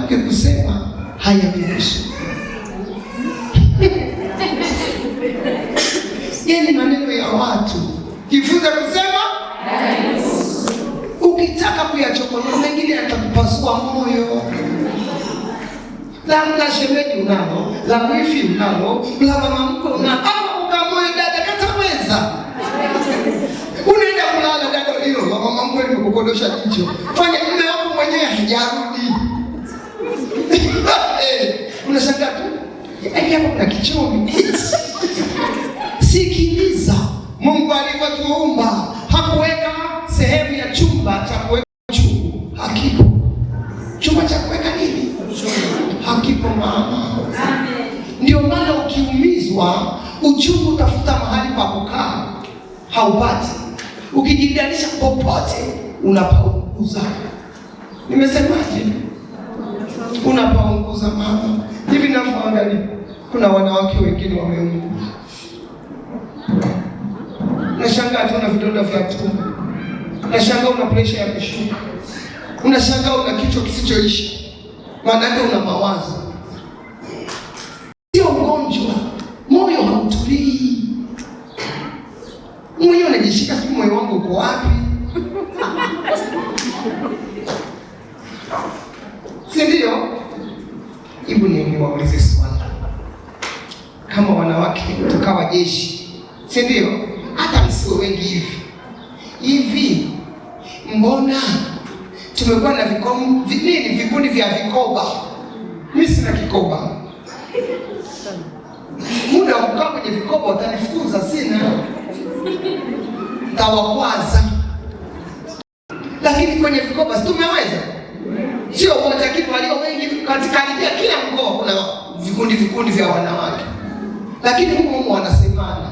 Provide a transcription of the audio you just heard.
mwanamke kusema hayanihusu. Yaani maneno ya watu. Jifunze kusema hayanihusu. Ukitaka kuyachokonoa mengine yatakupasua moyo. La shemeji unalo, la wifi unalo, la mama mkwe unalo. Ama ukamoe dada kataweza. Unaenda kulala dada hilo, la mama mkwe limekukodosha jicho. Fanya mume wako mwenyewe hajarudi. Unashangaa tu. Hapo kuna kichomi. Sikiliza. Mungu alivyotuumba hakuweka sehemu ya chumba cha kuweka chungu. Hakipo. Chumba cha kuweka nini? Hakipo mama. Ndio maana ukiumizwa, uchungu utafuta mahali pa kukaa. Haupati. Ukijidanisha popote, unapaunguza. Nimesemaje? Unapaunguza mama. Hivi nafaangalia. Kuna wanawake wengine wameunguza. Unashangaa tu una vidonda vya tumbo. Unashangaa una pressure ya kushuka. Unashangaa una kichwa kisichoisha. Maana yake una mawazo. Sio ugonjwa. Moyo hautulii. Moyo unajishika, siku moyo wangu uko wapi? Si ndio? Hebu niwaulize swali. Kama wanawake tukawa jeshi, si ndio? Hata msiwe wengi hivi. Mbona tumekuwa na vikundi vya vikoba? Mimi sina kikoba. Muda wa kukaa kwenye vikoba utanifukuza, sina. Tawakwaza. Lakini kwenye vikoba si tumeweza? Sio wote, lakini walio wengi katika kila mkoa kuna vikundi vya wanawake. Lakini huko wanasemana.